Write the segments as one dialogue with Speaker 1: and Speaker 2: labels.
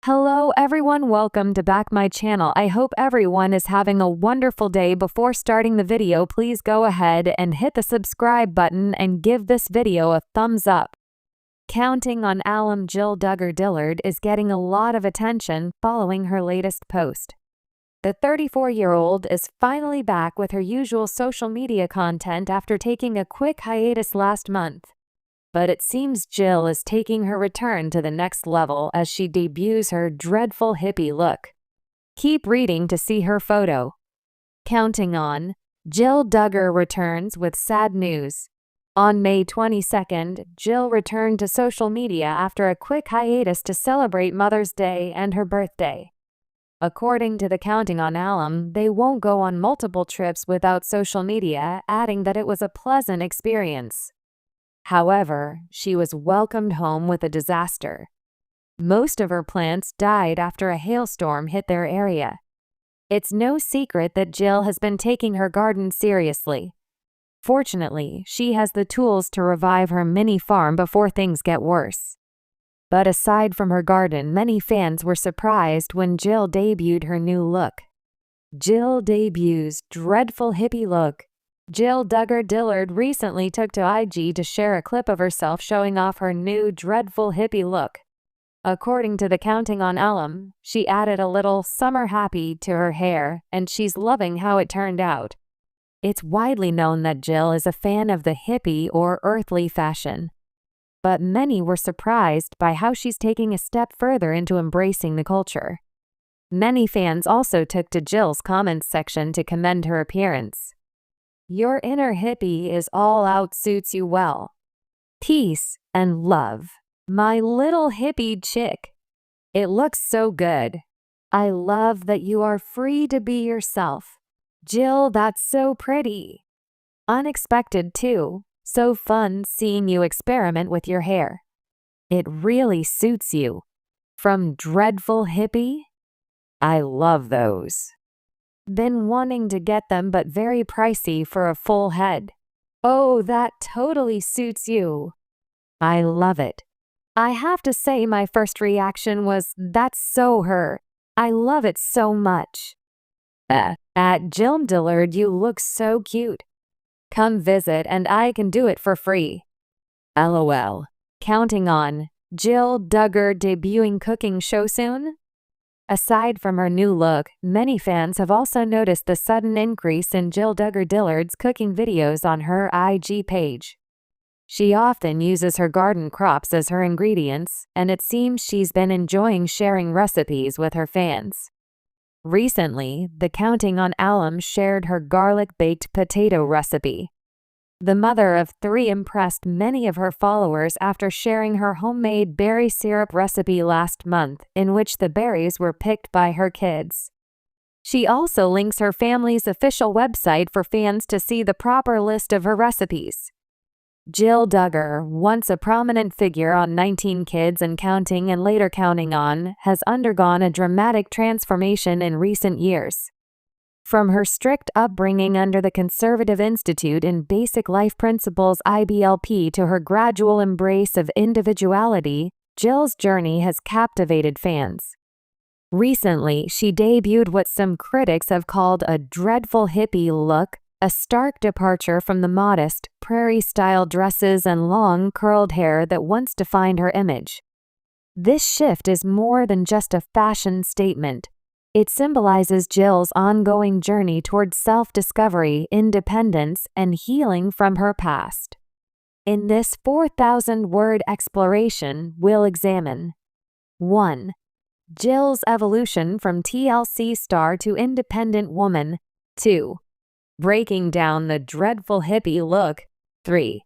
Speaker 1: Hello everyone, welcome to back my channel. I hope everyone is having a wonderful day. Before starting the video, please go ahead and hit the subscribe button and give this video a thumbs up. Counting on alum Jill Duggar Dillard is getting a lot of attention following her latest post. The 34-year-old is finally back with her usual social media content after taking a quick hiatus last month. But it seems Jill is taking her return to the next level as she debuts her dreadful hippie look. Keep reading to see her photo. Counting on, Jill Duggar returns with sad news. On May 22nd, Jill returned to social media after a quick hiatus to celebrate Mother's Day and her birthday. According to the Counting on alum, they won't go on multiple trips without social media, adding that it was a pleasant experience. However, she was welcomed home with a disaster. Most of her plants died after a hailstorm hit their area. It's no secret that Jill has been taking her garden seriously. Fortunately, she has the tools to revive her mini farm before things get worse. But aside from her garden, many fans were surprised when Jill debuted her new look. Jill debuts dreadful hippie look. Jill Duggar Dillard recently took to IG to share a clip of herself showing off her new dreadful hippie look. According to the Counting on alum, she added a little summer happy to her hair, and she's loving how it turned out. It's widely known that Jill is a fan of the hippie or earthly fashion. But many were surprised by how she's taking a step further into embracing the culture. Many fans also took to Jill's comments section to commend her appearance. Your inner hippie is all out, suits you well. Peace and love. My little hippie chick. It looks so good. I love that you are free to be yourself. Jill, that's so pretty. Unexpected too. So fun seeing you experiment with your hair. It really suits you. From dreadful hippie? I love those. Been wanting to get them but very pricey for a full head. Oh, that totally suits you. I love it. I have to say my first reaction was, that's so her. I love it so much. At Jill Dillard, you look so cute. Come visit and I can do it for free. LOL. Counting on, Jill Duggar debuting cooking show soon? Aside from her new look, many fans have also noticed the sudden increase in Jill Duggar Dillard's cooking videos on her IG page. She often uses her garden crops as her ingredients, and it seems she's been enjoying sharing recipes with her fans. Recently, the Counting on alum shared her garlic baked potato recipe. The mother of three impressed many of her followers after sharing her homemade berry syrup recipe last month, in which the berries were picked by her kids. She also links her family's official website for fans to see the proper list of her recipes. Jill Duggar, once a prominent figure on 19 Kids and Counting and later Counting On, has undergone a dramatic transformation in recent years. From her strict upbringing under the Conservative Institute in Basic Life Principles (IBLP) to her gradual embrace of individuality, Jill's journey has captivated fans. Recently, she debuted what some critics have called a dreadful hippie look, a stark departure from the modest, prairie-style dresses and long, curled hair that once defined her image. This shift is more than just a fashion statement. It symbolizes Jill's ongoing journey towards self-discovery, independence, and healing from her past. In this 4,000-word exploration, we'll examine 1. Jill's evolution from TLC star to independent woman. 2. Breaking down the dreadful hippie look. 3.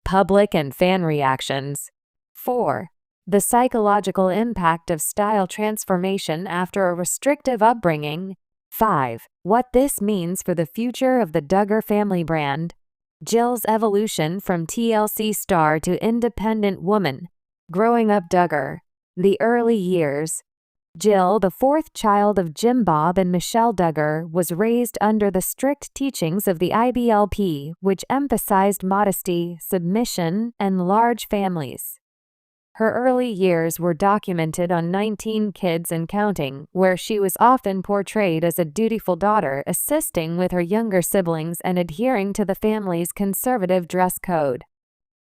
Speaker 1: Public and fan reactions. 4. The psychological impact of style transformation after a restrictive upbringing. 5. What this means for the future of the Duggar family brand. Jill's evolution from TLC star to independent woman. Growing up Duggar. The early years. Jill, the fourth child of Jim Bob and Michelle Duggar, was raised under the strict teachings of the IBLP, which emphasized modesty, submission, and large families. Her early years were documented on 19 Kids and Counting, where she was often portrayed as a dutiful daughter assisting with her younger siblings and adhering to the family's conservative dress code.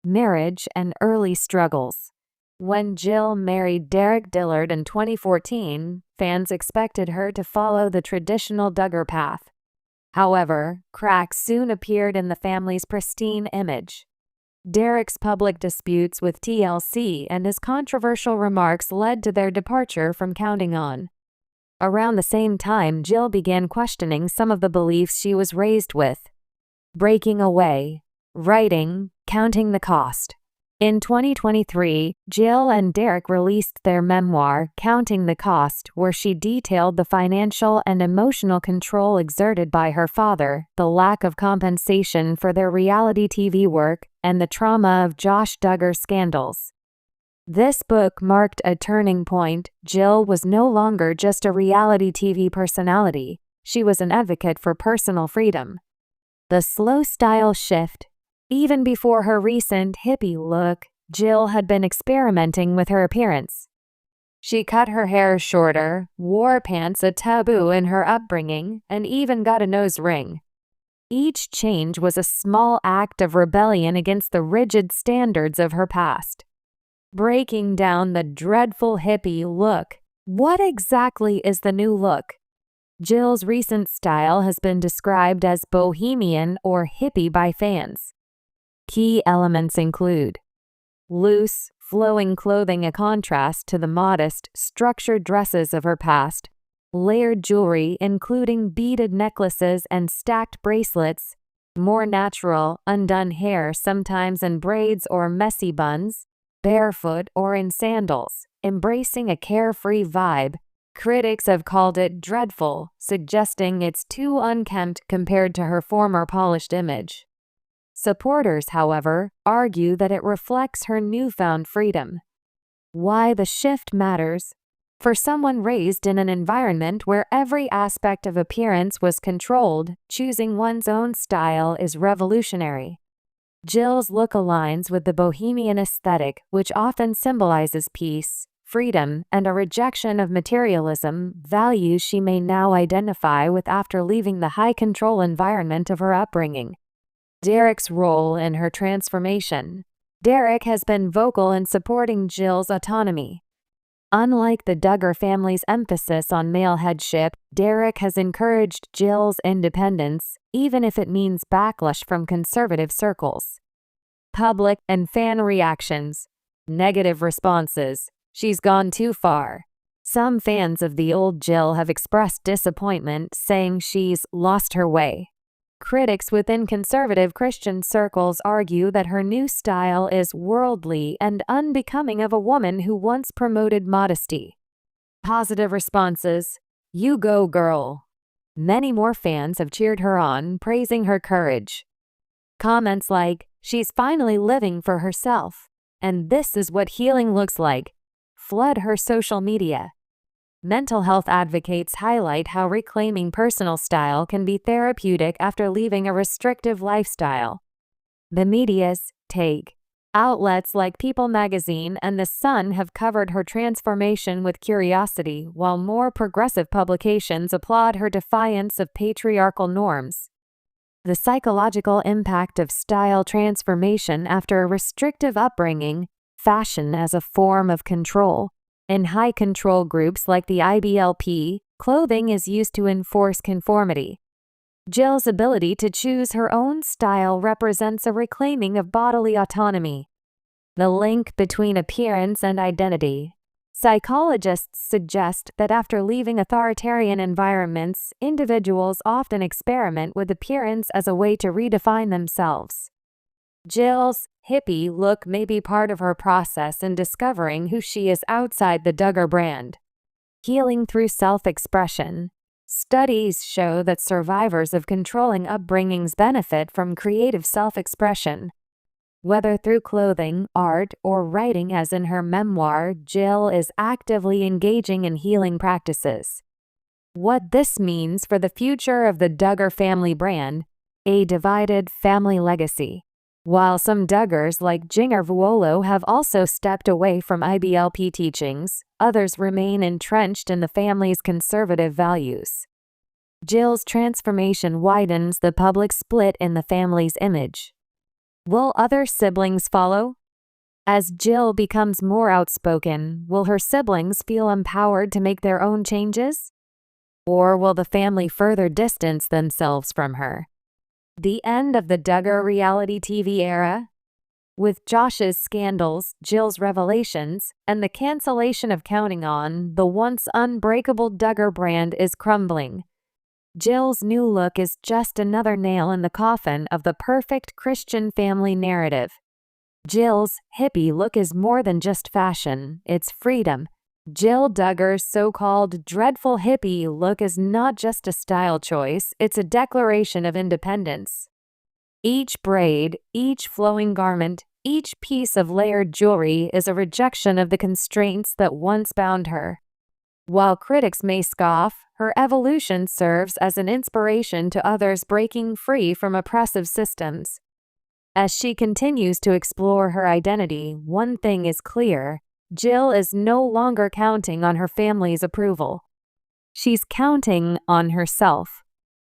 Speaker 1: Marriage and early struggles. When Jill married Derek Dillard in 2014, fans expected her to follow the traditional Duggar path. However, cracks soon appeared in the family's pristine image. Derek's public disputes with TLC and his controversial remarks led to their departure from Counting On. Around the same time, Jill began questioning some of the beliefs she was raised with. Breaking away. Writing, Counting the Cost. In 2023, Jill and Derek released their memoir, Counting the Cost, where she detailed the financial and emotional control exerted by her father, the lack of compensation for their reality TV work, and the trauma of Josh Duggar scandals. This book marked a turning point. Jill was no longer just a reality TV personality, she was an advocate for personal freedom. The slow style shift. Even before her recent hippie look, Jill had been experimenting with her appearance. She cut her hair shorter, wore pants a taboo in her upbringing, and even got a nose ring. Each change was a small act of rebellion against the rigid standards of her past. Breaking down the dreadful hippie look. What exactly is the new look? Jill's recent style has been described as bohemian or hippie by fans. Key elements include loose, flowing clothing, a contrast to the modest, structured dresses of her past, layered jewelry including beaded necklaces and stacked bracelets, more natural, undone hair sometimes in braids or messy buns, barefoot or in sandals, embracing a carefree vibe. Critics have called it dreadful, suggesting it's too unkempt compared to her former polished image. Supporters, however, argue that it reflects her newfound freedom. Why the shift matters. For someone raised in an environment where every aspect of appearance was controlled, choosing one's own style is revolutionary. Jill's look aligns with the bohemian aesthetic, which often symbolizes peace, freedom, and a rejection of materialism, values she may now identify with after leaving the high-control environment of her upbringing. Derek's role in her transformation. Derek has been vocal in supporting Jill's autonomy. Unlike the Duggar family's emphasis on male headship, Derek has encouraged Jill's independence, even if it means backlash from conservative circles. Public and fan reactions. Negative responses. She's gone too far. Some fans of the old Jill have expressed disappointment, saying she's lost her way. Critics within conservative Christian circles argue that her new style is worldly and unbecoming of a woman who once promoted modesty. Positive responses. You go, girl. Many more fans have cheered her on, praising her courage. Comments like, she's finally living for herself, and this is what healing looks like, flood her social media. Mental health advocates highlight how reclaiming personal style can be therapeutic after leaving a restrictive lifestyle. The media's take. Outlets like People magazine and The Sun have covered her transformation with curiosity, while more progressive publications applaud her defiance of patriarchal norms. The psychological impact of style transformation after a restrictive upbringing. Fashion as a form of control. In high-control groups like the IBLP, clothing is used to enforce conformity. Jill's ability to choose her own style represents a reclaiming of bodily autonomy. The link between appearance and identity. Psychologists suggest that after leaving authoritarian environments, individuals often experiment with appearance as a way to redefine themselves. Jill's hippie look may be part of her process in discovering who she is outside the Duggar brand. Healing through self-expression. Studies show that survivors of controlling upbringings benefit from creative self-expression. Whether through clothing, art, or writing, as in her memoir, Jill is actively engaging in healing practices. What this means for the future of the Duggar family brand. A divided family legacy. While some Duggars like Jinger Vuolo have also stepped away from IBLP teachings, others remain entrenched in the family's conservative values. Jill's transformation widens the public split in the family's image. Will other siblings follow? As Jill becomes more outspoken, will her siblings feel empowered to make their own changes? Or will the family further distance themselves from her? The end of the Duggar reality TV era? With Josh's scandals, Jill's revelations, and the cancellation of Counting On, the once unbreakable Duggar brand is crumbling. Jill's new look is just another nail in the coffin of the perfect Christian family narrative. Jill's hippie look is more than just fashion, it's freedom. Jill Duggar's so-called dreadful hippie look is not just a style choice, it's a declaration of independence. Each braid, each flowing garment, each piece of layered jewelry is a rejection of the constraints that once bound her. While critics may scoff, her evolution serves as an inspiration to others breaking free from oppressive systems. As she continues to explore her identity, one thing is clear: Jill is no longer counting on her family's approval. She's counting on herself.